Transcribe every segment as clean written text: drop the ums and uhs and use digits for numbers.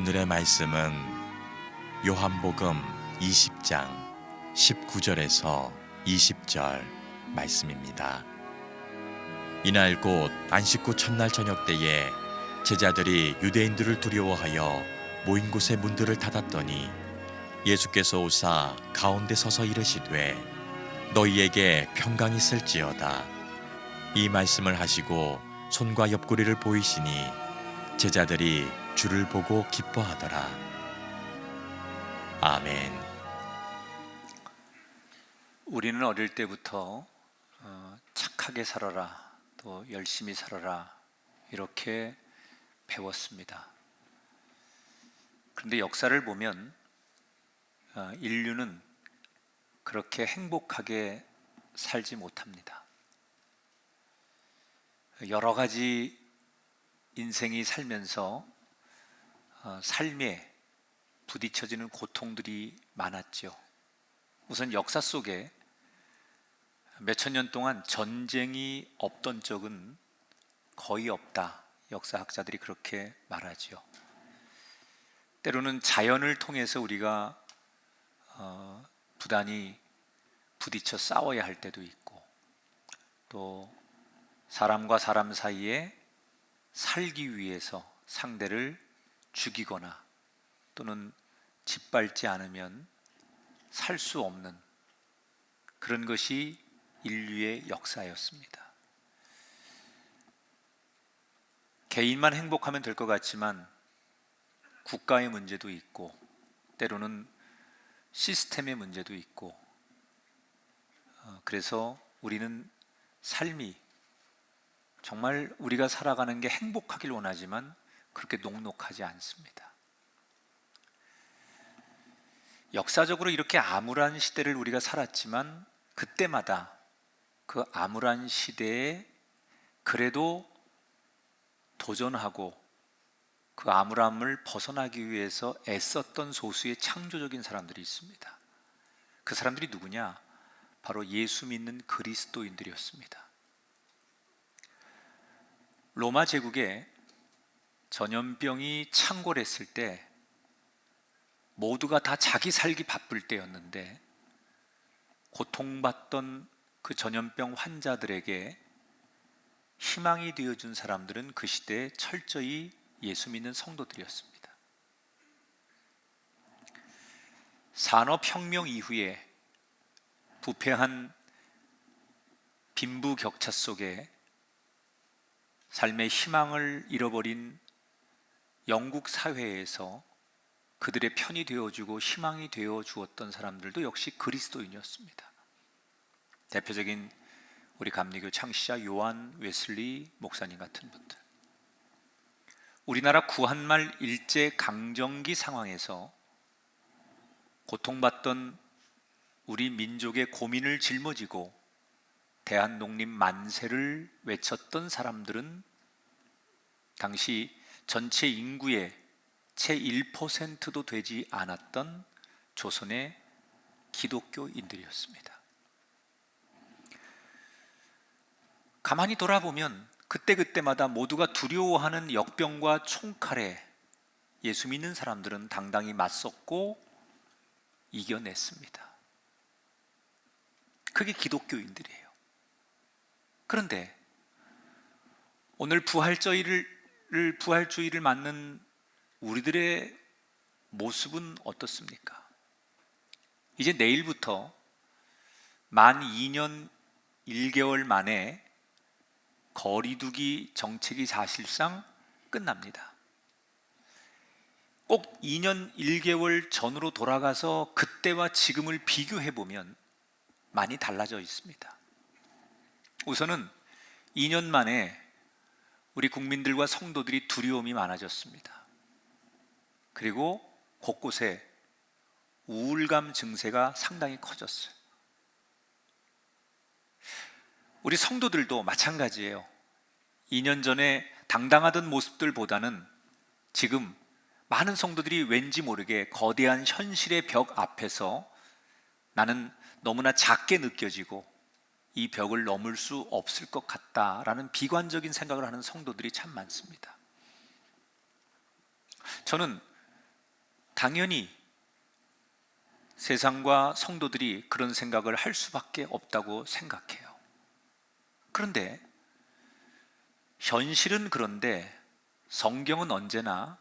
오늘의 말씀은 요한복음 20장 19절에서 20절 말씀입니다. 이날 곧 안식 후 첫날 저녁 때에 제자들이 유대인들을 두려워하여 모인 곳의 문들을 닫았더니 예수께서 오사 가운데 서서 이르시되 너희에게 평강이 있을지어다. 이 말씀을 하시고 손과 옆구리를 보이시니 제자들이 주를 보고 기뻐하더라. 아멘. 우리는 어릴 때부터 착하게 살아라, 또 열심히 살아라 이렇게 배웠습니다. 그런데 역사를 보면 인류는 그렇게 행복하게 살지 못합니다. 여러 가지 인생이 살면서 삶에 부딪혀지는 고통들이 많았죠. 우선 역사 속에 몇천 년 동안 전쟁이 없던 적은 거의 없다. 역사학자들이 그렇게 말하죠. 때로는 자연을 통해서 우리가 부단히 부딪혀 싸워야 할 때도 있고, 또 사람과 사람 사이에 살기 위해서 상대를 죽이거나 또는 짓밟지 않으면 살 수 없는 그런 것이 인류의 역사였습니다. 개인만 행복하면 될 것 같지만 국가의 문제도 있고 때로는 시스템의 문제도 있고, 그래서 우리는 삶이 정말 우리가 살아가는 게 행복하길 원하지만 그렇게 녹록하지 않습니다. 역사적으로 이렇게 암울한 시대를 우리가 살았지만 그때마다 그 암울한 시대에 그래도 도전하고 그 암울함을 벗어나기 위해서 애썼던 소수의 창조적인 사람들이 있습니다. 그 사람들이 누구냐? 바로 예수 믿는 그리스도인들이었습니다. 로마 제국에 전염병이 창궐했을 때 모두가 다 자기 살기 바쁠 때였는데, 고통받던 그 전염병 환자들에게 희망이 되어준 사람들은 그 시대에 철저히 예수 믿는 성도들이었습니다. 산업혁명 이후에 부패한 빈부격차 속에 삶의 희망을 잃어버린 영국 사회에서 그들의 편이 되어주고 희망이 되어주었던 사람들도 역시 그리스도인이었습니다. 대표적인 우리 감리교 창시자 요한 웨슬리 목사님 같은 분들, 우리나라 구한말 일제 강점기 상황에서 고통받던 우리 민족의 고민을 짊어지고 대한독립 만세를 외쳤던 사람들은 당시 전체 인구의 채 1%도 되지 않았던 조선의 기독교인들이었습니다. 가만히 돌아보면 그때그때마다 모두가 두려워하는 역병과 총칼에 예수 믿는 사람들은 당당히 맞섰고 이겨냈습니다. 그게 기독교인들이에요. 그런데 오늘 부활주의를 맞는 우리들의 모습은 어떻습니까? 이제 내일부터 만 2년 1개월 만에 거리두기 정책이 사실상 끝납니다. 꼭 2년 1개월 전으로 돌아가서 그때와 지금을 비교해보면 많이 달라져 있습니다. 우선은 2년 만에 우리 국민들과 성도들이 두려움이 많아졌습니다. 그리고 곳곳에 우울감 증세가 상당히 커졌어요. 우리 성도들도 마찬가지예요. 2년 전에 당당하던 모습들보다는 지금 많은 성도들이 왠지 모르게 거대한 현실의 벽 앞에서 나는 너무나 작게 느껴지고 이 벽을 넘을 수 없을 것 같다라는 비관적인 생각을 하는 성도들이 참 많습니다. 저는 당연히 세상과 성도들이 그런 생각을 할 수밖에 없다고 생각해요. 그런데 현실은 그런데 성경은 언제나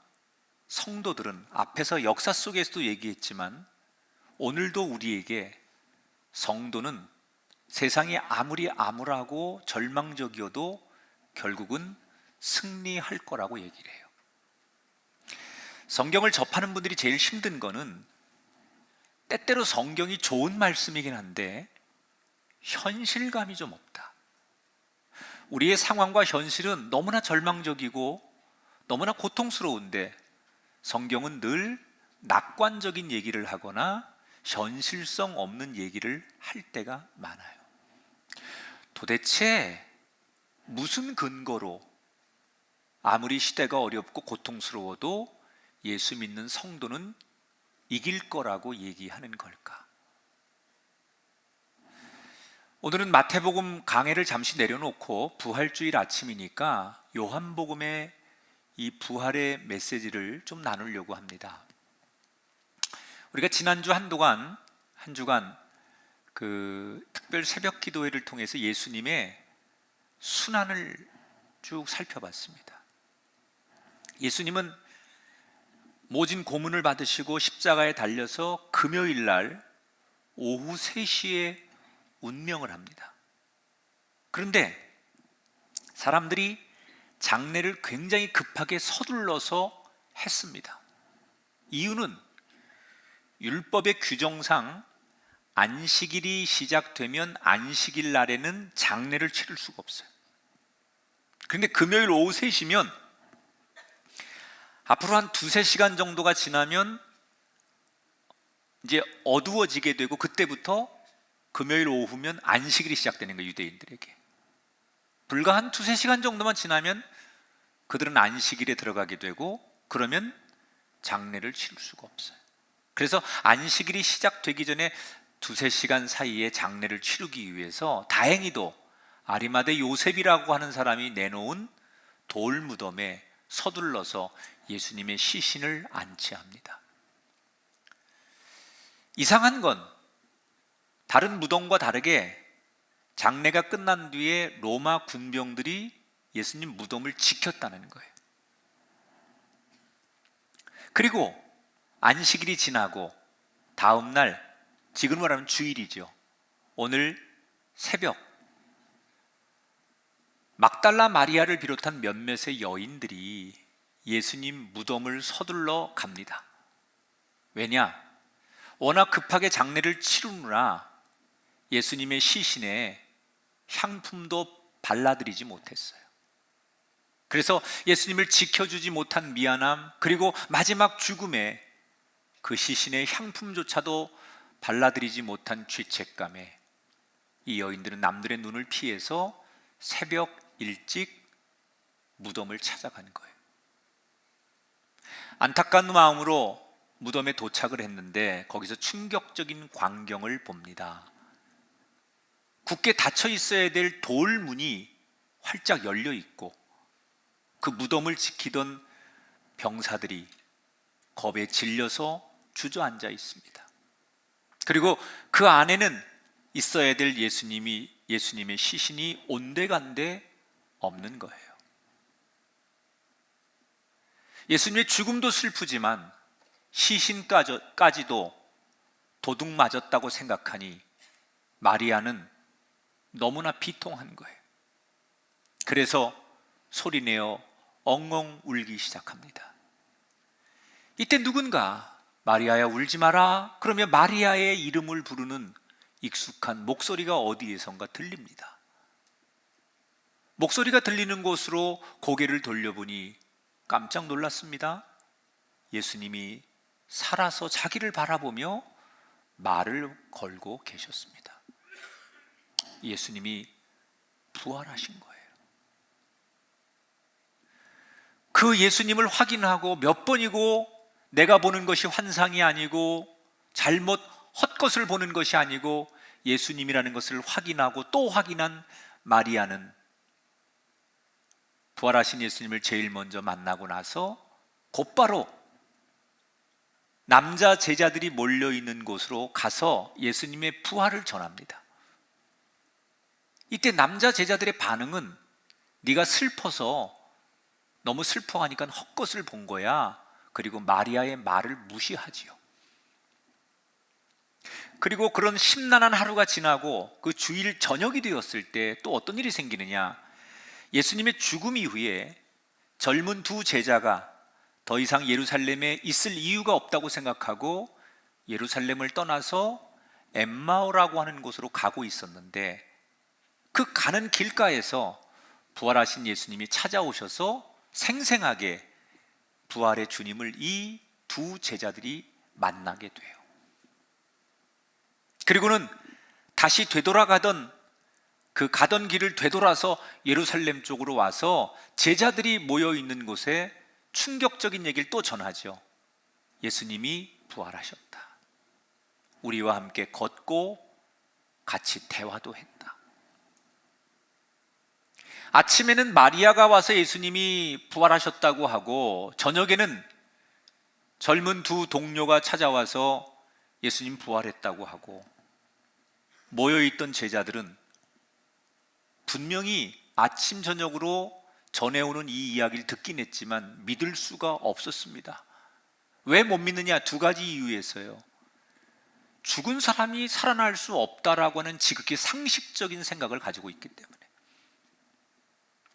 성도들은 앞에서 역사 속에서도 얘기했지만 오늘도 우리에게 성도는 세상이 아무리 암울하고 절망적이어도 결국은 승리할 거라고 얘기를 해요. 성경을 접하는 분들이 제일 힘든 거는 때때로 성경이 좋은 말씀이긴 한데 현실감이 좀 없다. 우리의 상황과 현실은 너무나 절망적이고 너무나 고통스러운데 성경은 늘 낙관적인 얘기를 하거나 현실성 없는 얘기를 할 때가 많아요. 도대체 무슨 근거로 아무리 시대가 어렵고 고통스러워도 예수 믿는 성도는 이길 거라고 얘기하는 걸까? 오늘은 마태복음 강해를 잠시 내려놓고 부활주일 아침이니까 요한복음의 이 부활의 메시지를 좀 나누려고 합니다. 우리가 지난주 한 주간 그 특별 새벽 기도회를 통해서 예수님의 순환을 쭉 살펴봤습니다. 예수님은 모진 고문을 받으시고 십자가에 달려서 금요일 날 오후 3시에 운명을 합니다. 그런데 사람들이 장례를 굉장히 급하게 서둘러서 했습니다. 이유는 율법의 규정상 안식일이 시작되면 안식일 날에는 장례를 치를 수가 없어요. 그런데 금요일 오후 3시면 앞으로 한 2-3시간 정도가 지나면 이제 어두워지게 되고 그때부터 금요일 오후면 안식일이 시작되는 거예요, 유대인들에게. 불과 한 2-3시간 정도만 지나면 그들은 안식일에 들어가게 되고 그러면 장례를 치를 수가 없어요. 그래서 안식일이 시작되기 전에 2-3시간 사이에 장례를 치르기 위해서 다행히도 아리마대 요셉이라고 하는 사람이 내놓은 돌 무덤에 서둘러서 예수님의 시신을 안치합니다. 이상한 건 다른 무덤과 다르게 장례가 끝난 뒤에 로마 군병들이 예수님 무덤을 지켰다는 거예요. 그리고 안식일이 지나고 다음 날, 지금 말하면 주일이죠. 오늘 새벽 막달라 마리아를 비롯한 몇몇의 여인들이 예수님 무덤을 서둘러 갑니다. 왜냐? 워낙 급하게 장례를 치르느라 예수님의 시신에 향품도 발라드리지 못했어요. 그래서 예수님을 지켜주지 못한 미안함, 그리고 마지막 죽음에 그 시신의 향품조차도 발라드리지 못한 죄책감에 이 여인들은 남들의 눈을 피해서 새벽 일찍 무덤을 찾아간 거예요. 안타까운 마음으로 무덤에 도착을 했는데 거기서 충격적인 광경을 봅니다. 굳게 닫혀 있어야 될 돌문이 활짝 열려 있고 그 무덤을 지키던 병사들이 겁에 질려서 주저앉아 있습니다. 그리고 그 안에는 있어야 될 예수님의 시신이 온데간데 없는 거예요. 예수님의 죽음도 슬프지만 시신까지도 도둑 맞았다고 생각하니 마리아는 너무나 비통한 거예요. 그래서 소리내어 엉엉 울기 시작합니다. 이때 누군가 마리아야 울지 마라 그러면 마리아의 이름을 부르는 익숙한 목소리가 어디에선가 들립니다. 목소리가 들리는 곳으로 고개를 돌려보니 깜짝 놀랐습니다. 예수님이 살아서 자기를 바라보며 말을 걸고 계셨습니다. 예수님이 부활하신 거예요. 그 예수님을 확인하고 몇 번이고 내가 보는 것이 환상이 아니고 잘못 헛것을 보는 것이 아니고 예수님이라는 것을 확인하고 또 확인한 마리아는 부활하신 예수님을 제일 먼저 만나고 나서 곧바로 남자 제자들이 몰려 있는 곳으로 가서 예수님의 부활을 전합니다. 이때 남자 제자들의 반응은 네가 슬퍼서 너무 슬퍼하니까 헛것을 본 거야. 그리고 마리아의 말을 무시하지요. 그리고 그런 심란한 하루가 지나고 그 주일 저녁이 되었을 때 또 어떤 일이 생기느냐? 예수님의 죽음 이후에 젊은 두 제자가 더 이상 예루살렘에 있을 이유가 없다고 생각하고 예루살렘을 떠나서 엠마오라고 하는 곳으로 가고 있었는데, 그 가는 길가에서 부활하신 예수님이 찾아오셔서 생생하게 부활의 주님을 이 두 제자들이 만나게 돼요. 그리고는 다시 되돌아가던 그 가던 길을 되돌아서 예루살렘 쪽으로 와서 제자들이 모여 있는 곳에 충격적인 얘기를 또 전하죠. 예수님이 부활하셨다. 우리와 함께 걷고 같이 대화도 했다. 아침에는 마리아가 와서 예수님이 부활하셨다고 하고, 저녁에는 젊은 두 동료가 찾아와서 예수님 부활했다고 하고, 모여있던 제자들은 분명히 아침 저녁으로 전해오는 이 이야기를 듣긴 했지만 믿을 수가 없었습니다. 왜 못 믿느냐? 두 가지 이유에서요. 죽은 사람이 살아날 수 없다라고 하는 지극히 상식적인 생각을 가지고 있기 때문에.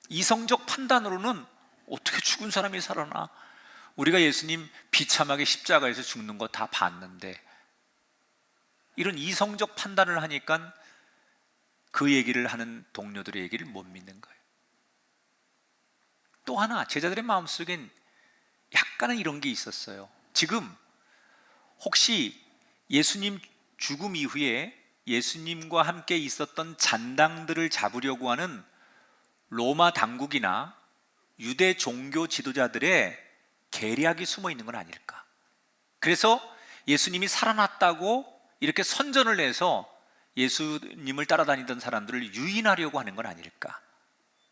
이성적 판단으로는 어떻게 죽은 사람이 살아나? 우리가 예수님 비참하게 십자가에서 죽는 거 다 봤는데, 이런 이성적 판단을 하니까 그 얘기를 하는 동료들의 얘기를 못 믿는 거예요. 또 하나, 제자들의 마음속엔 약간은 이런 게 있었어요. 지금 혹시 예수님 죽음 이후에 예수님과 함께 있었던 잔당들을 잡으려고 하는 로마 당국이나 유대 종교 지도자들의 계략이 숨어 있는 건 아닐까? 그래서 예수님이 살아났다고 이렇게 선전을 해서 예수님을 따라다니던 사람들을 유인하려고 하는 건 아닐까?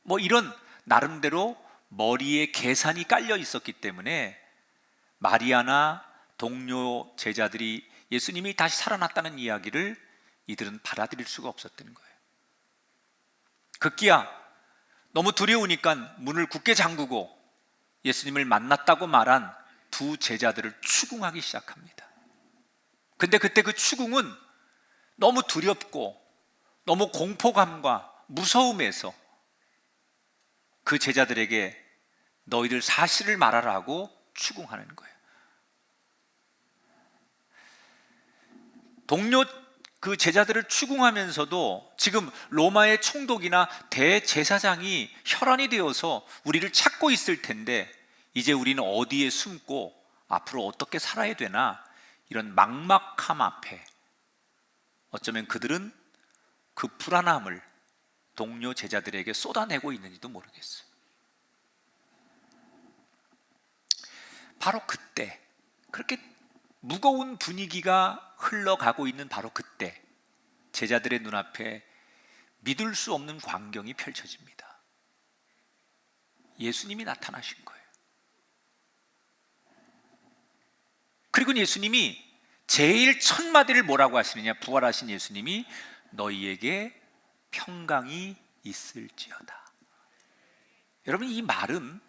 뭐 이런 나름대로 머리에 계산이 깔려 있었기 때문에 마리아나 동료 제자들이 예수님이 다시 살아났다는 이야기를 이들은 받아들일 수가 없었던 거예요. 급기야 너무 두려우니까 문을 굳게 잠그고 예수님을 만났다고 말한 두 제자들을 추궁하기 시작합니다. 근데 그때 그 추궁은 너무 두렵고 너무 공포감과 무서움에서 그 제자들에게 너희들 사실을 말하라고 추궁하는 거예요. 동료 그 제자들을 추궁하면서도 지금 로마의 총독이나 대제사장이 혈안이 되어서 우리를 찾고 있을 텐데 이제 우리는 어디에 숨고 앞으로 어떻게 살아야 되나, 이런 막막함 앞에 어쩌면 그들은 그 불안함을 동료 제자들에게 쏟아내고 있는지도 모르겠어요. 바로 그때, 그렇게 무거운 분위기가 흘러가고 있는 바로 그때 제자들의 눈앞에 믿을 수 없는 광경이 펼쳐집니다. 예수님이 나타나신 거예요. 그리고 예수님이 제일 첫 마디를 뭐라고 하시느냐? 부활하신 예수님이 너희에게 평강이 있을지어다. 여러분, 이 말은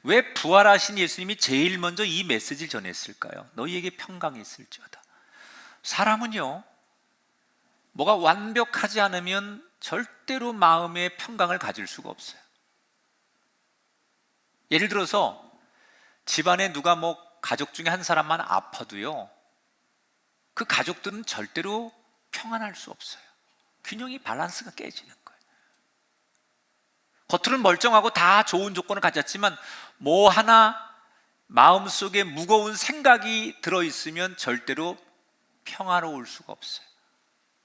왜 부활하신 예수님이 제일 먼저 이 메시지를 전했을까요? 너희에게 평강이 있을지어다. 사람은요, 뭐가 완벽하지 않으면 절대로 마음의 평강을 가질 수가 없어요. 예를 들어서 집안에 누가 가족 중에 한 사람만 아파도요, 그 가족들은 절대로 평안할 수 없어요. 균형이, 밸런스가 깨지는 거예요. 겉으로는 멀쩡하고 다 좋은 조건을 가졌지만 뭐 하나 마음속에 무거운 생각이 들어있으면 절대로 평화로울 수가 없어요.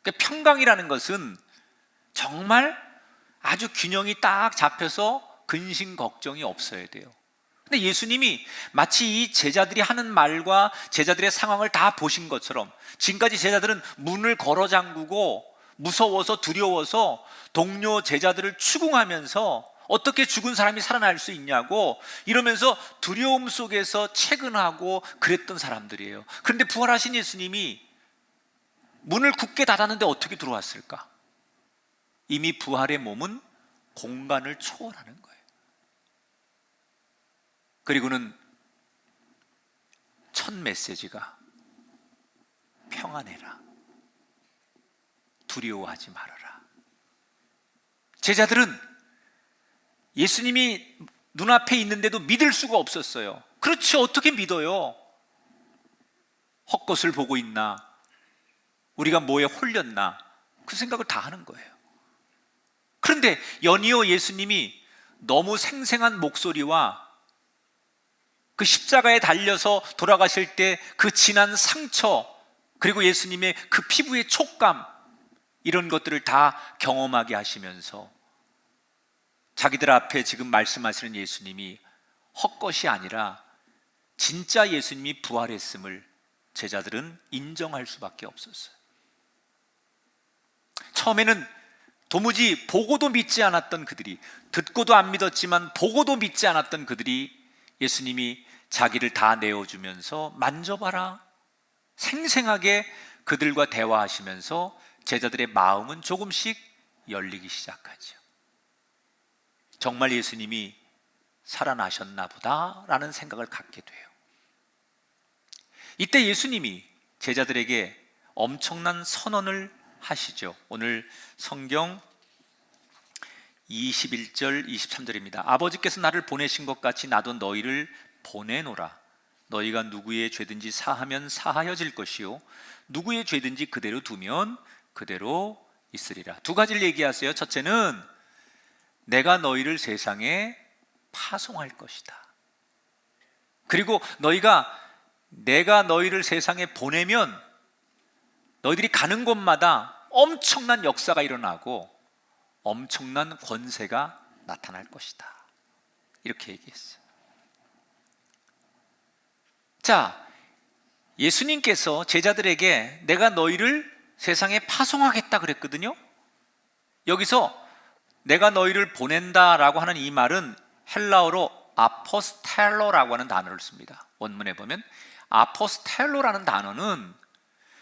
그러니까 평강이라는 것은 정말 아주 균형이 딱 잡혀서 근심 걱정이 없어야 돼요. 근데 예수님이 마치 이 제자들이 하는 말과 제자들의 상황을 다 보신 것처럼, 지금까지 제자들은 문을 걸어 잠그고 무서워서 두려워서 동료 제자들을 추궁하면서 어떻게 죽은 사람이 살아날 수 있냐고 이러면서 두려움 속에서 채근하고 그랬던 사람들이에요. 그런데 부활하신 예수님이 문을 굳게 닫았는데 어떻게 들어왔을까? 이미 부활의 몸은 공간을 초월하는 거예요. 그리고는 첫 메시지가 평안해라, 두려워하지 말아라. 제자들은 예수님이 눈앞에 있는데도 믿을 수가 없었어요. 그렇지, 어떻게 믿어요? 헛것을 보고 있나? 우리가 뭐에 홀렸나? 그 생각을 다 하는 거예요. 그런데 연이어 예수님이 너무 생생한 목소리와 그 십자가에 달려서 돌아가실 때 그 진한 상처, 그리고 예수님의 그 피부의 촉감, 이런 것들을 다 경험하게 하시면서 자기들 앞에 지금 말씀하시는 예수님이 헛것이 아니라 진짜 예수님이 부활했음을 제자들은 인정할 수밖에 없었어요. 처음에는 도무지 보고도 믿지 않았던 그들이, 듣고도 안 믿었지만 보고도 믿지 않았던 그들이 예수님이 자기를 다 내어주면서 만져봐라, 생생하게 그들과 대화하시면서 제자들의 마음은 조금씩 열리기 시작하죠. 정말 예수님이 살아나셨나 보다라는 생각을 갖게 돼요. 이때 예수님이 제자들에게 엄청난 선언을 하시죠. 오늘 성경 21절 23절입니다. 아버지께서 나를 보내신 것 같이 나도 너희를 보내노라. 너희가 누구의 죄든지 사하면 사하여질 것이요 누구의 죄든지 그대로 두면 그대로 있으리라. 두 가지를 얘기하세요. 첫째는 내가 너희를 세상에 파송할 것이다. 그리고 내가 너희를 세상에 보내면 너희들이 가는 곳마다 엄청난 역사가 일어나고 엄청난 권세가 나타날 것이다. 이렇게 얘기했어요. 자, 예수님께서 제자들에게 내가 너희를 세상에 파송하겠다 그랬거든요. 여기서 내가 너희를 보낸다라고 하는 이 말은 헬라어로 아포스텔로라고 하는 단어를 씁니다. 원문에 보면 아포스텔로라는 단어는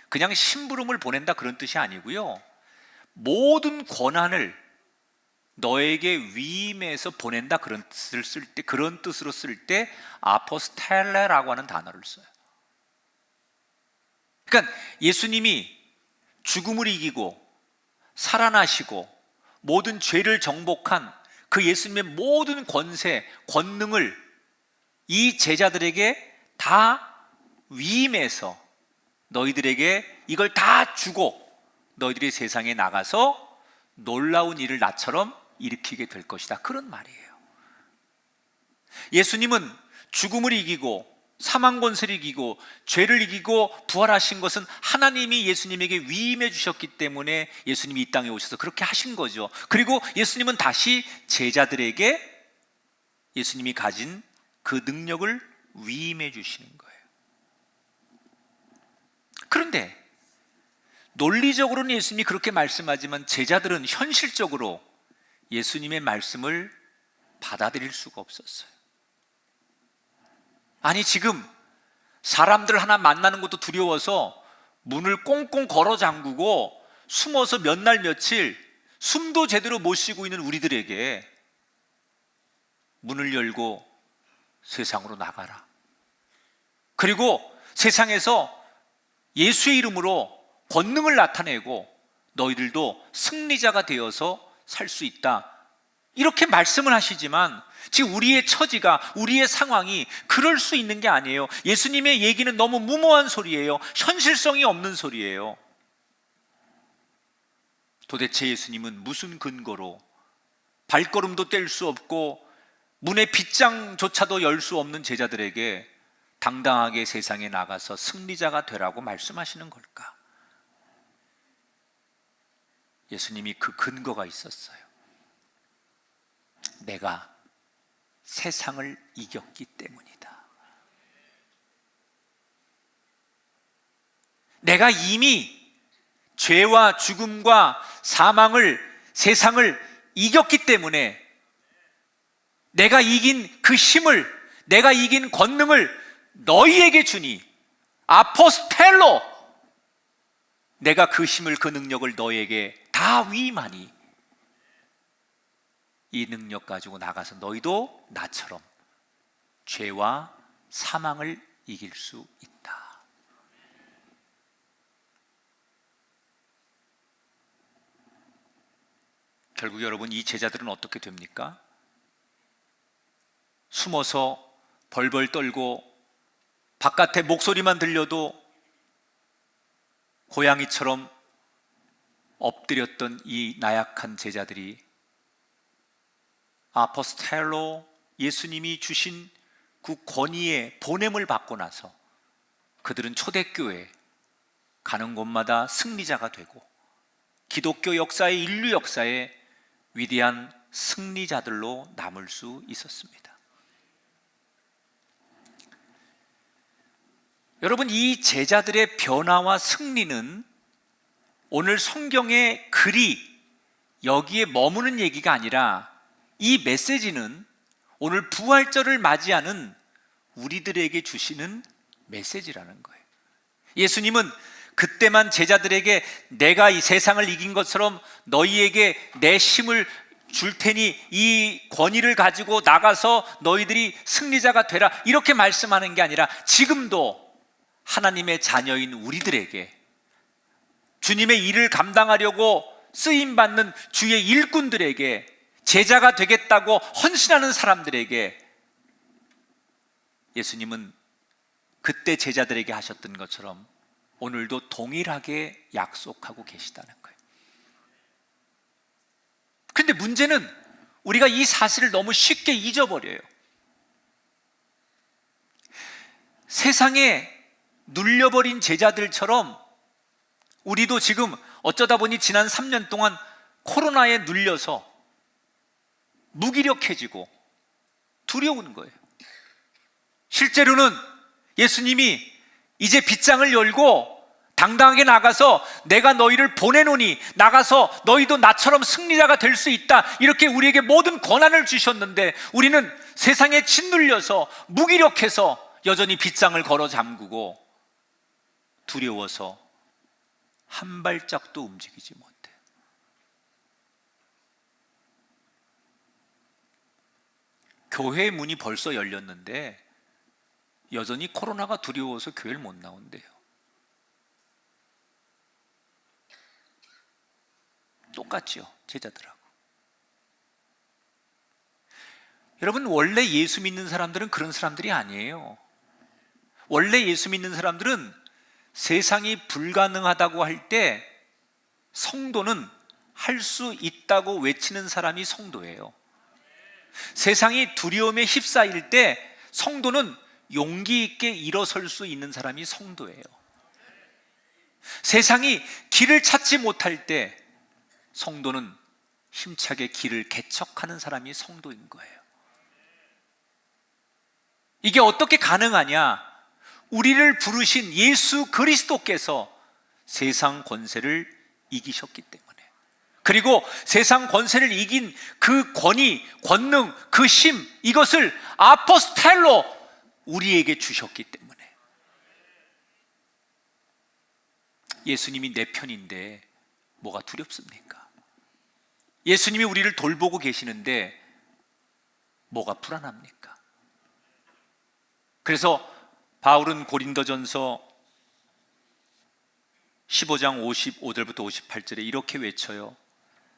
그냥 심부름을 보낸다 그런 뜻이 아니고요, 모든 권한을 너에게 위임해서 보낸다 그런 뜻을 쓸 때, 그런 뜻으로 쓸 때 아포스텔레라고 하는 단어를 써요. 그러니까 예수님이 죽음을 이기고 살아나시고 모든 죄를 정복한 그 예수님의 모든 권세, 권능을 이 제자들에게 다 위임해서 너희들에게 이걸 다 주고 너희들이 세상에 나가서 놀라운 일을 나처럼 일으키게 될 것이다, 그런 말이에요. 예수님은 죽음을 이기고 사망 권세를 이기고 죄를 이기고 부활하신 것은 하나님이 예수님에게 위임해 주셨기 때문에 예수님이 이 땅에 오셔서 그렇게 하신 거죠. 그리고 예수님은 다시 제자들에게 예수님이 가진 그 능력을 위임해 주시는 거예요. 그런데 논리적으로는 예수님이 그렇게 말씀하지만 제자들은 현실적으로 예수님의 말씀을 받아들일 수가 없었어요. 아니, 지금 사람들 하나 만나는 것도 두려워서 문을 꽁꽁 걸어 잠그고 숨어서 몇 날 며칠 숨도 제대로 못 쉬고 있는 우리들에게 문을 열고 세상으로 나가라, 그리고 세상에서 예수의 이름으로 권능을 나타내고 너희들도 승리자가 되어서 살 수 있다, 이렇게 말씀을 하시지만 지금 우리의 처지가, 우리의 상황이 그럴 수 있는 게 아니에요. 예수님의 얘기는 너무 무모한 소리예요. 현실성이 없는 소리예요. 도대체 예수님은 무슨 근거로 발걸음도 뗄 수 없고 문의 빗장조차도 열 수 없는 제자들에게 당당하게 세상에 나가서 승리자가 되라고 말씀하시는 걸까? 예수님이 그 근거가 있었어요. 내가 세상을 이겼기 때문이다. 내가 이미 죄와 죽음과 사망을, 세상을 이겼기 때문에 내가 이긴 그 힘을, 내가 이긴 권능을 너희에게 주니, 아포스텔로, 내가 그 힘을, 그 능력을 너희에게 다 위임하니 이 능력 가지고 나가서 너희도 나처럼 죄와 사망을 이길 수 있다. 결국 여러분, 이 제자들은 어떻게 됩니까? 숨어서 벌벌 떨고 바깥에 목소리만 들려도 고양이처럼 엎드렸던 이 나약한 제자들이 아포스텔로, 예수님이 주신 그 권위의 보냄을 받고 나서 그들은 초대교회 가는 곳마다 승리자가 되고 기독교 역사의, 인류 역사의 위대한 승리자들로 남을 수 있었습니다. 여러분, 이 제자들의 변화와 승리는 오늘 성경의 글이 여기에 머무는 얘기가 아니라, 이 메시지는 오늘 부활절을 맞이하는 우리들에게 주시는 메시지라는 거예요. 예수님은 그때만 제자들에게 내가 이 세상을 이긴 것처럼 너희에게 내 힘을 줄 테니 이 권위를 가지고 나가서 너희들이 승리자가 되라, 이렇게 말씀하는 게 아니라 지금도 하나님의 자녀인 우리들에게, 주님의 일을 감당하려고 쓰임받는 주의 일꾼들에게, 제자가 되겠다고 헌신하는 사람들에게 예수님은 그때 제자들에게 하셨던 것처럼 오늘도 동일하게 약속하고 계시다는 거예요. 그런데 문제는 우리가 이 사실을 너무 쉽게 잊어버려요. 세상에 눌려버린 제자들처럼 우리도 지금 어쩌다 보니 지난 3년 동안 코로나에 눌려서 무기력해지고 두려운 거예요. 실제로는 예수님이 이제 빗장을 열고 당당하게 나가서 내가 너희를 보내노니 나가서 너희도 나처럼 승리자가 될 수 있다, 이렇게 우리에게 모든 권한을 주셨는데 우리는 세상에 짓눌려서 무기력해서 여전히 빗장을 걸어 잠그고 두려워서 한 발짝도 움직이지 못해요. 교회의 문이 벌써 열렸는데 여전히 코로나가 두려워서 교회를 못 나온대요. 똑같죠, 제자들하고. 여러분, 원래 예수 믿는 사람들은 그런 사람들이 아니에요. 원래 예수 믿는 사람들은 세상이 불가능하다고 할 때 성도는 할 수 있다고 외치는 사람이 성도예요. 세상이 두려움에 휩싸일 때 성도는 용기 있게 일어설 수 있는 사람이 성도예요. 세상이 길을 찾지 못할 때 성도는 힘차게 길을 개척하는 사람이 성도인 거예요. 이게 어떻게 가능하냐? 우리를 부르신 예수 그리스도께서 세상 권세를 이기셨기 때문에, 그리고 세상 권세를 이긴 그 권위, 권능, 그 힘, 이것을 아포스텔로 우리에게 주셨기 때문에. 예수님이 내 편인데 뭐가 두렵습니까? 예수님이 우리를 돌보고 계시는데 뭐가 불안합니까? 그래서 바울은 고린도전서 15장 55절부터 58절에 이렇게 외쳐요.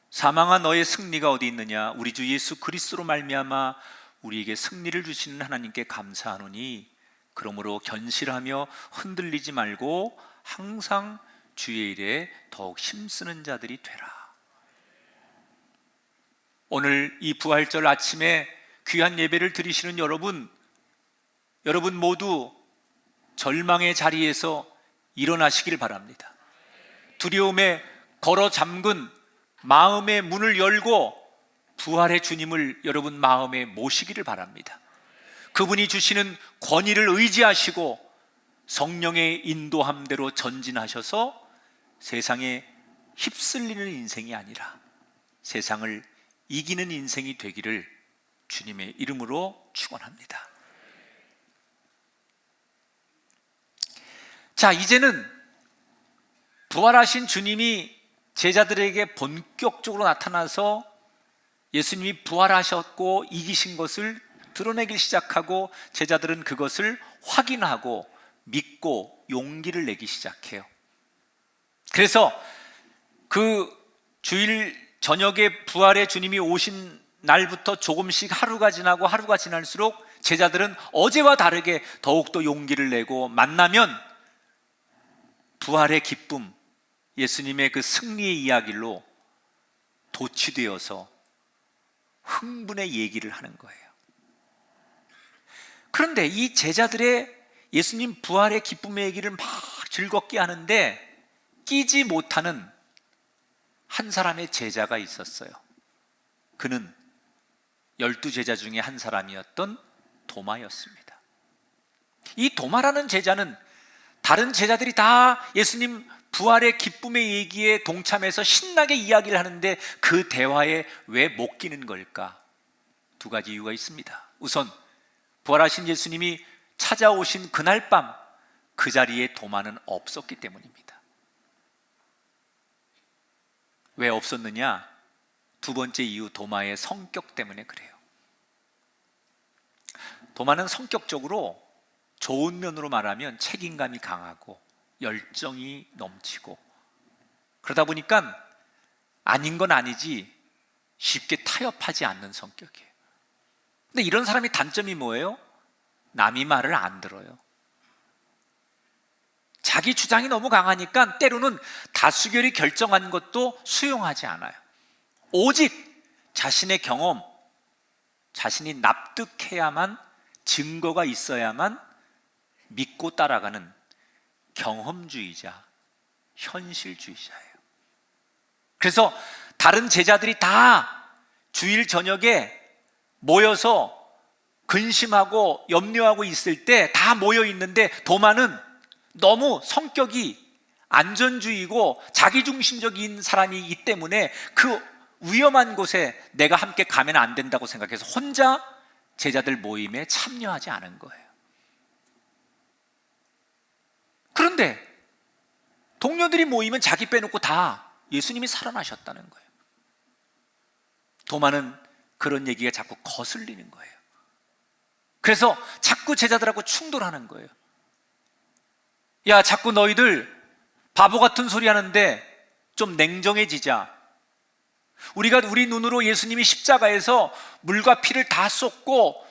사망아, 너의 승리가 어디 있느냐? 우리 주 예수 그리스도로 말미암아 우리에게 승리를 주시는 하나님께 감사하노니 그러므로 견실하며 흔들리지 말고 항상 주의 일에 더욱 힘쓰는 자들이 되라. 오늘 이 부활절 아침에 귀한 예배를 드리시는 여러분 모두 절망의 자리에서 일어나시길 바랍니다. 두려움에 걸어 잠근 마음의 문을 열고 부활의 주님을 여러분 마음에 모시기를 바랍니다. 그분이 주시는 권위를 의지하시고 성령의 인도함대로 전진하셔서 세상에 휩쓸리는 인생이 아니라 세상을 이기는 인생이 되기를 주님의 이름으로 축원합니다. 자, 이제는 부활하신 주님이 제자들에게 본격적으로 나타나서 예수님이 부활하셨고 이기신 것을 드러내기 시작하고, 제자들은 그것을 확인하고 믿고 용기를 내기 시작해요. 그래서 그 주일 저녁에 부활의 주님이 오신 날부터 조금씩 하루가 지나고 하루가 지날수록 제자들은 어제와 다르게 더욱더 용기를 내고, 만나면 부활의 기쁨, 예수님의 그 승리의 이야기로 도취되어서 흥분의 얘기를 하는 거예요. 그런데 이 제자들의 예수님 부활의 기쁨의 얘기를 막 즐겁게 하는데 끼지 못하는 한 사람의 제자가 있었어요. 그는 12제자 중에 한 사람이었던 도마였습니다. 이 도마라는 제자는 다른 제자들이 다 예수님 부활의 기쁨의 얘기에 동참해서 신나게 이야기를 하는데 그 대화에 왜 못 끼는 걸까? 두 가지 이유가 있습니다. 우선 부활하신 예수님이 찾아오신 그날 밤 그 자리에 도마는 없었기 때문입니다. 왜 없었느냐? 두 번째 이유, 도마의 성격 때문에 그래요. 도마는 성격적으로 좋은 면으로 말하면 책임감이 강하고 열정이 넘치고, 그러다 보니까 아닌 건 아니지 쉽게 타협하지 않는 성격이에요. 근데 이런 사람의 단점이 뭐예요? 남이 말을 안 들어요. 자기 주장이 너무 강하니까 때로는 다수결이 결정한 것도 수용하지 않아요. 오직 자신의 경험, 자신이 납득해야만, 증거가 있어야만 믿고 따라가는 경험주의자, 현실주의자예요. 그래서 다른 제자들이 다 주일 저녁에 모여서 근심하고 염려하고 있을 때 다 모여 있는데 도마는 너무 성격이 안전주의고 자기중심적인 사람이기 때문에 그 위험한 곳에 내가 함께 가면 안 된다고 생각해서 혼자 제자들 모임에 참여하지 않은 거예요. 그런데 동료들이 모이면 자기 빼놓고 다 예수님이 살아나셨다는 거예요. 도마는 그런 얘기가 자꾸 거슬리는 거예요. 그래서 자꾸 제자들하고 충돌하는 거예요. 야, 자꾸 너희들 바보 같은 소리 하는데 좀 냉정해지자. 우리가 우리 눈으로 예수님이 십자가에서 물과 피를 다 쏟고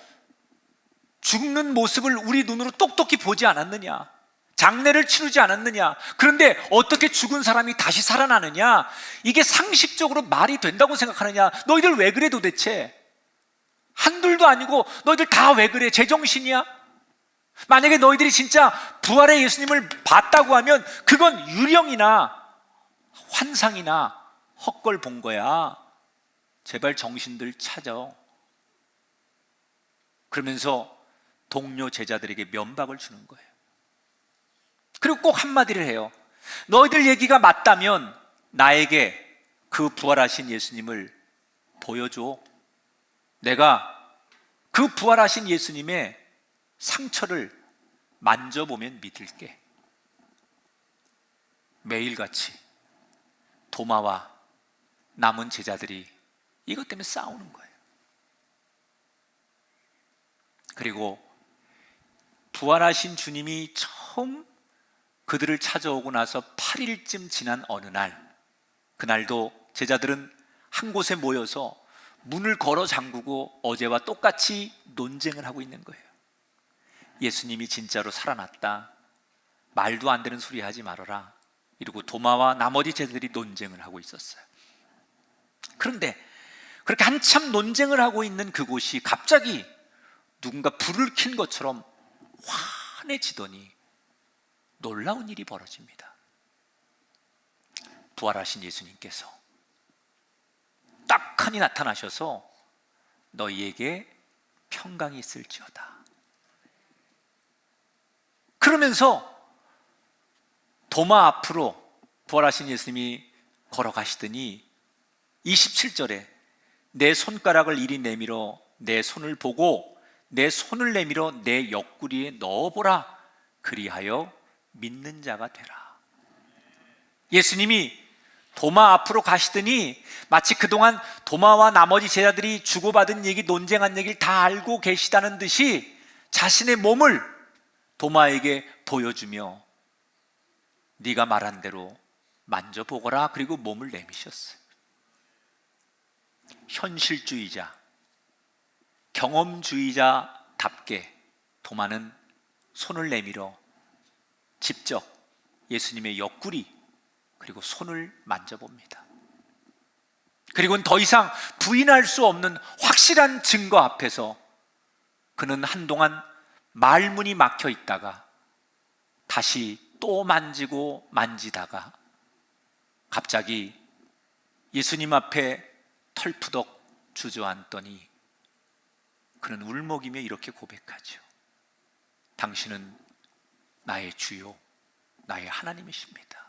죽는 모습을 우리 눈으로 똑똑히 보지 않았느냐? 장례를 치르지 않았느냐? 그런데 어떻게 죽은 사람이 다시 살아나느냐? 이게 상식적으로 말이 된다고 생각하느냐? 너희들 왜 그래 도대체? 한둘도 아니고 너희들 다 왜 그래? 제정신이야? 만약에 너희들이 진짜 부활의 예수님을 봤다고 하면 그건 유령이나 환상이나 헛걸 본 거야. 제발 정신들 차려. 그러면서 동료 제자들에게 면박을 주는 거예요. 그리고 꼭 한마디를 해요. 너희들 얘기가 맞다면 나에게 그 부활하신 예수님을 보여줘. 내가 그 부활하신 예수님의 상처를 만져보면 믿을게. 매일같이 도마와 남은 제자들이 이것 때문에 싸우는 거예요. 그리고 부활하신 주님이 처음 그들을 찾아오고 나서 8일쯤 지난 어느 날, 그날도 제자들은 한 곳에 모여서 문을 걸어 잠그고 어제와 똑같이 논쟁을 하고 있는 거예요. 예수님이 진짜로 살아났다, 말도 안 되는 소리 하지 말아라, 이러고 도마와 나머지 제자들이 논쟁을 하고 있었어요. 그런데 그렇게 한참 논쟁을 하고 있는 그곳이 갑자기 누군가 불을 킨 것처럼 환해지더니 놀라운 일이 벌어집니다. 부활하신 예수님께서 딱하니 나타나셔서 너희에게 평강이 있을지어다. 그러면서 도마 앞으로 부활하신 예수님이 걸어가시더니 27절에 내 손가락을 이리 내밀어 내 손을 보고 내 손을 내밀어 내 옆구리에 넣어보라. 그리하여 믿는 자가 되라. 예수님이 도마 앞으로 가시더니 마치 그동안 도마와 나머지 제자들이 주고받은 얘기, 논쟁한 얘기를 다 알고 계시다는 듯이 자신의 몸을 도마에게 보여주며 네가 말한 대로 만져보거라. 그리고 몸을 내미셨어요. 현실주의자, 경험주의자답게 도마는 손을 내밀어 직접 예수님의 옆구리 그리고 손을 만져봅니다. 그리고는 더 이상 부인할 수 없는 확실한 증거 앞에서 그는 한동안 말문이 막혀 있다가 다시 또 만지고 만지다가 갑자기 예수님 앞에 털푸덕 주저앉더니 그는 울먹이며 이렇게 고백하죠. 당신은 나의 주요, 나의 하나님이십니다.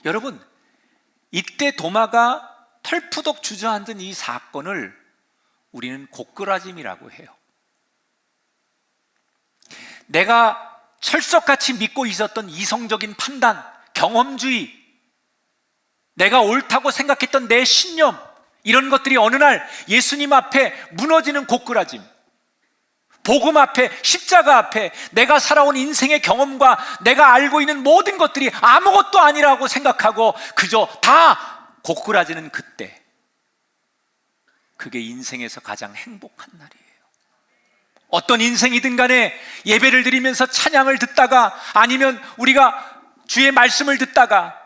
여러분, 이때 도마가 털푸덕 주저앉은 이 사건을 우리는 고꾸라짐이라고 해요. 내가 철석같이 믿고 있었던 이성적인 판단, 경험주의, 내가 옳다고 생각했던 내 신념, 이런 것들이 어느 날 예수님 앞에 무너지는 고꾸라짐, 복음 앞에, 십자가 앞에 내가 살아온 인생의 경험과 내가 알고 있는 모든 것들이 아무것도 아니라고 생각하고 그저 다 고꾸라지는 그때, 그게 인생에서 가장 행복한 날이에요. 어떤 인생이든 간에 예배를 드리면서 찬양을 듣다가 아니면 우리가 주의 말씀을 듣다가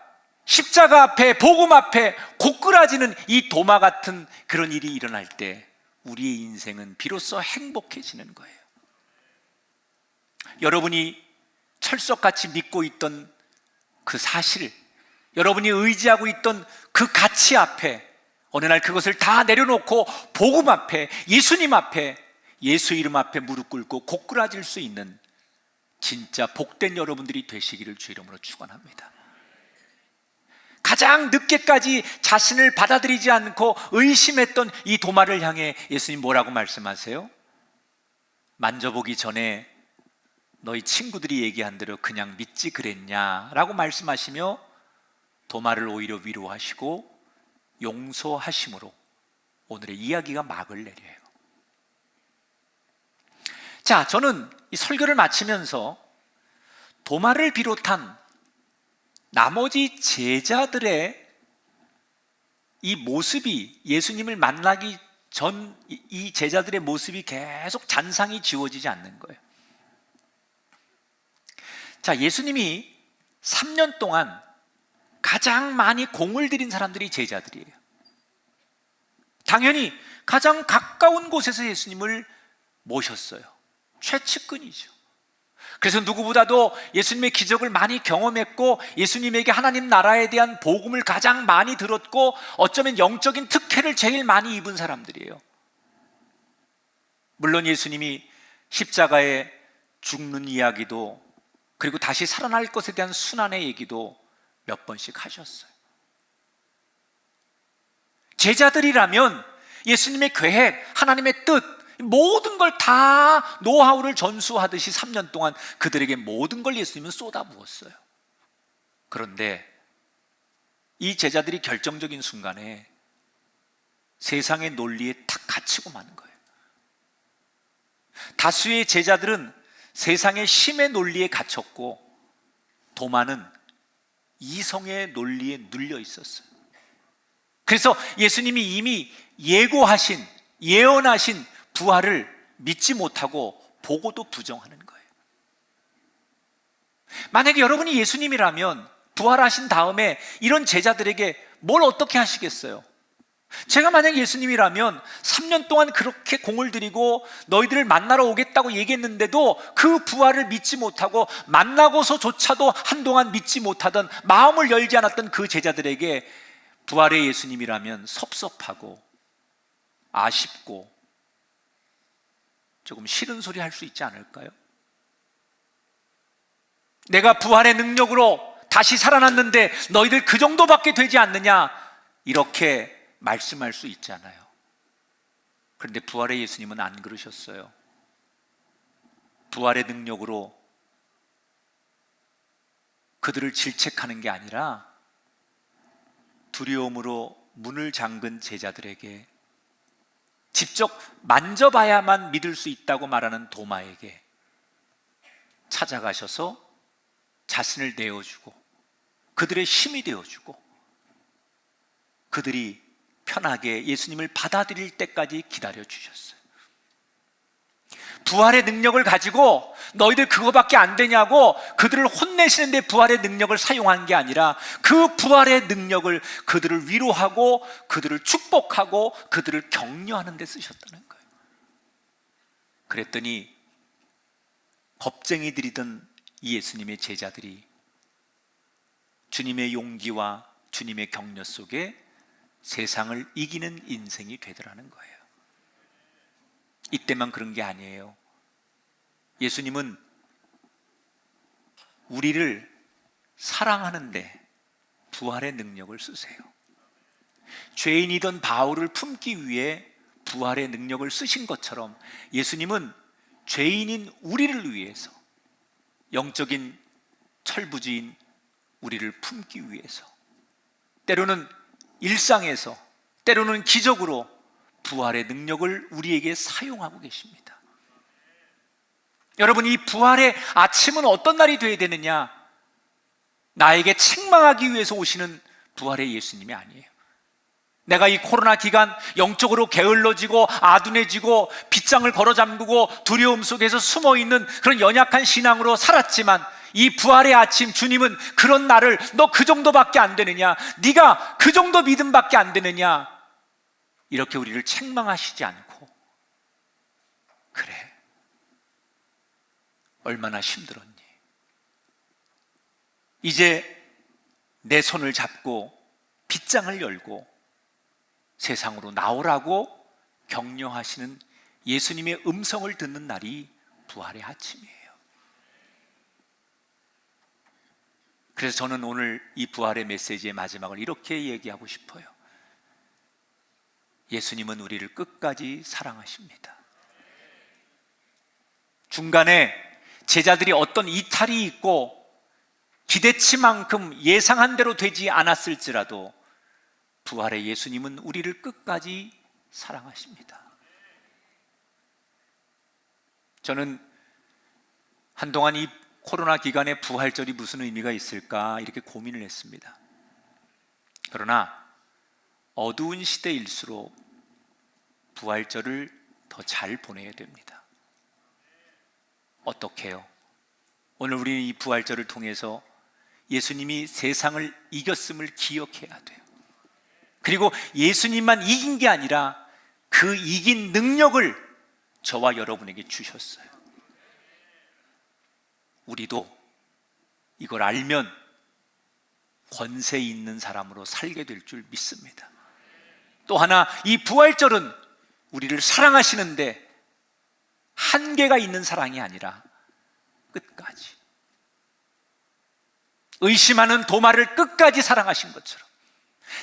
십자가 앞에, 복음 앞에 고꾸라지는 이 도마 같은 그런 일이 일어날 때 우리의 인생은 비로소 행복해지는 거예요. 여러분이 철석같이 믿고 있던 그 사실, 여러분이 의지하고 있던 그 가치 앞에 어느 날 그것을 다 내려놓고 복음 앞에, 예수님 앞에, 예수 이름 앞에 무릎 꿇고 고꾸라질 수 있는 진짜 복된 여러분들이 되시기를 주 이름으로 축원합니다. 가장 늦게까지 자신을 받아들이지 않고 의심했던 이 도마를 향해 예수님 뭐라고 말씀하세요? 만져보기 전에 너희 친구들이 얘기한 대로 그냥 믿지 그랬냐라고 말씀하시며 도마를 오히려 위로하시고 용서하심으로 오늘의 이야기가 막을 내려요. 자, 저는 이 설교를 마치면서 도마를 비롯한 나머지 제자들의 이 모습이, 예수님을 만나기 전 이 제자들의 모습이 계속 잔상이 지워지지 않는 거예요. 자, 예수님이 3년 동안 가장 많이 공을 들인 사람들이 제자들이에요. 당연히 가장 가까운 곳에서 예수님을 모셨어요. 최측근이죠. 그래서 누구보다도 예수님의 기적을 많이 경험했고 예수님에게 하나님 나라에 대한 복음을 가장 많이 들었고 어쩌면 영적인 특혜를 제일 많이 입은 사람들이에요. 물론 예수님이 십자가에 죽는 이야기도 그리고 다시 살아날 것에 대한 순환의 얘기도 몇 번씩 하셨어요. 제자들이라면 예수님의 계획, 하나님의 뜻, 모든 걸 다 노하우를 전수하듯이 3년 동안 그들에게 모든 걸 예수님은 쏟아부었어요. 그런데 이 제자들이 결정적인 순간에 세상의 논리에 탁 갇히고 마는 거예요. 다수의 제자들은 세상의 심의 논리에 갇혔고 도마는 이성의 논리에 눌려 있었어요. 그래서 예수님이 이미 예고하신, 예언하신 부활을 믿지 못하고 보고도 부정하는 거예요. 만약에 여러분이 예수님이라면 부활하신 다음에 이런 제자들에게 뭘 어떻게 하시겠어요? 제가 만약 예수님이라면 3년 동안 그렇게 공을 들이고 너희들을 만나러 오겠다고 얘기했는데도 그 부활을 믿지 못하고 만나고서조차도 한동안 믿지 못하던, 마음을 열지 않았던 그 제자들에게 부활의 예수님이라면 섭섭하고 아쉽고 조금 싫은 소리 할 수 있지 않을까요? 내가 부활의 능력으로 다시 살아났는데 너희들 그 정도밖에 되지 않느냐, 이렇게 말씀할 수 있잖아요. 그런데 부활의 예수님은 안 그러셨어요. 부활의 능력으로 그들을 질책하는 게 아니라 두려움으로 문을 잠근 제자들에게, 직접 만져봐야만 믿을 수 있다고 말하는 도마에게 찾아가셔서 자신을 내어주고 그들의 힘이 되어주고 그들이 편하게 예수님을 받아들일 때까지 기다려주셨어요. 부활의 능력을 가지고 너희들 그거밖에 안 되냐고 그들을 혼내시는데 부활의 능력을 사용한 게 아니라 그 부활의 능력을 그들을 위로하고 그들을 축복하고 그들을 격려하는 데 쓰셨다는 거예요. 그랬더니 겁쟁이들이던 이 예수님의 제자들이 주님의 용기와 주님의 격려 속에 세상을 이기는 인생이 되더라는 거예요. 이때만 그런 게 아니에요. 예수님은 우리를 사랑하는데 부활의 능력을 쓰세요. 죄인이던 바울을 품기 위해 부활의 능력을 쓰신 것처럼 예수님은 죄인인 우리를 위해서, 영적인 철부지인 우리를 품기 위해서, 때로는 일상에서, 때로는 기적으로 부활의 능력을 우리에게 사용하고 계십니다. 여러분, 이 부활의 아침은 어떤 날이 되어야 되느냐? 나에게 책망하기 위해서 오시는 부활의 예수님이 아니에요. 내가 이 코로나 기간 영적으로 게을러지고 아둔해지고 빗장을 걸어 잠그고 두려움 속에서 숨어있는 그런 연약한 신앙으로 살았지만, 이 부활의 아침 주님은 그런 나를 너 그 정도밖에 안 되느냐, 네가 그 정도 믿음밖에 안 되느냐, 이렇게 우리를 책망하시지 않고, 그래, 얼마나 힘들었니? 이제 내 손을 잡고 빗장을 열고 세상으로 나오라고 격려하시는 예수님의 음성을 듣는 날이 부활의 아침이에요. 그래서 저는 오늘 이 부활의 메시지의 마지막을 이렇게 얘기하고 싶어요. 예수님은 우리를 끝까지 사랑하십니다. 중간에 제자들이 어떤 이탈이 있고 기대치만큼 예상한 대로 되지 않았을지라도 부활의 예수님은 우리를 끝까지 사랑하십니다. 저는 한동안 이 코로나 기간에 부활절이 무슨 의미가 있을까 이렇게 고민을 했습니다. 그러나 어두운 시대일수록 부활절을 더 잘 보내야 됩니다. 어떻게요? 오늘 우리는 이 부활절을 통해서 예수님이 세상을 이겼음을 기억해야 돼요. 그리고 예수님만 이긴 게 아니라 그 이긴 능력을 저와 여러분에게 주셨어요. 우리도 이걸 알면 권세 있는 사람으로 살게 될 줄 믿습니다. 또 하나, 이 부활절은 우리를 사랑하시는데 한계가 있는 사랑이 아니라 끝까지, 의심하는 도마를 끝까지 사랑하신 것처럼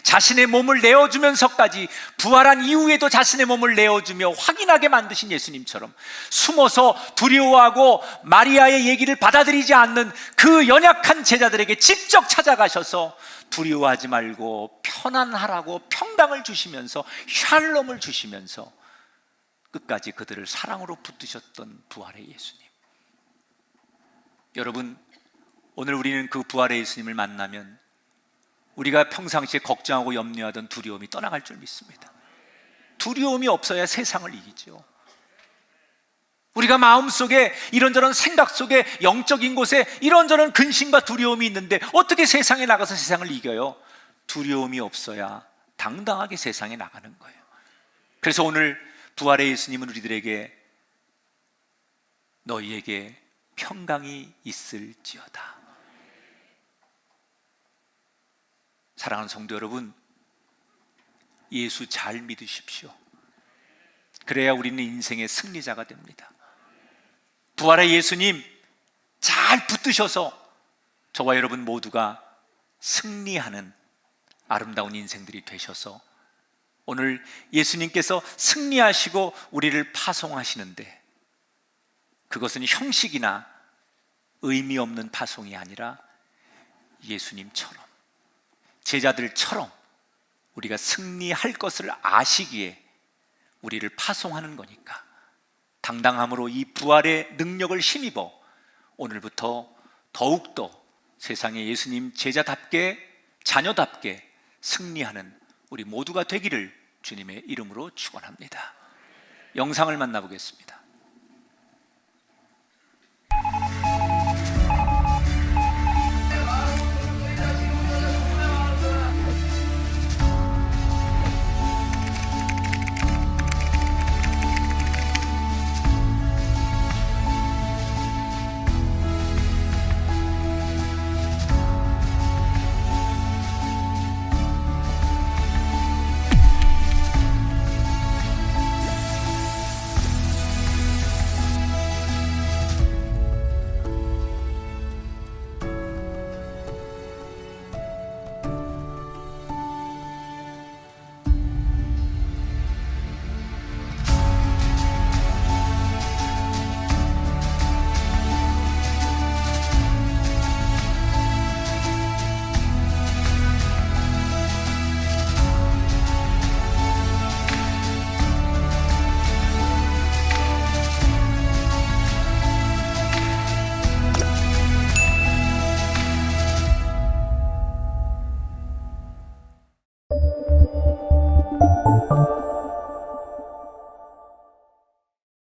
자신의 몸을 내어주면서까지, 부활한 이후에도 자신의 몸을 내어주며 확인하게 만드신 예수님처럼 숨어서 두려워하고 마리아의 얘기를 받아들이지 않는 그 연약한 제자들에게 직접 찾아가셔서 두려워하지 말고 편안하라고 평강을 주시면서 샬롬을 주시면서 끝까지 그들을 사랑으로 붙드셨던 부활의 예수님. 여러분, 오늘 우리는 그 부활의 예수님을 만나면 우리가 평상시에 걱정하고 염려하던 두려움이 떠나갈 줄 믿습니다. 두려움이 없어야 세상을 이기죠. 우리가 마음속에 이런저런 생각 속에 영적인 곳에 이런저런 근심과 두려움이 있는데 어떻게 세상에 나가서 세상을 이겨요? 두려움이 없어야 당당하게 세상에 나가는 거예요. 그래서 오늘 부활의 예수님은 우리들에게 너희에게 평강이 있을지어다. 사랑하는 성도 여러분, 예수 잘 믿으십시오. 그래야 우리는 인생의 승리자가 됩니다. 부활의 예수님 잘 붙드셔서 저와 여러분 모두가 승리하는 아름다운 인생들이 되셔서 오늘 예수님께서 승리하시고 우리를 파송하시는데 그것은 형식이나 의미 없는 파송이 아니라 예수님처럼, 제자들처럼 우리가 승리할 것을 아시기에 우리를 파송하는 거니까 당당함으로 이 부활의 능력을 힘입어 오늘부터 더욱더 세상의 예수님 제자답게, 자녀답게 승리하는 우리 모두가 되기를 주님의 이름으로 축원합니다. 영상을 만나보겠습니다.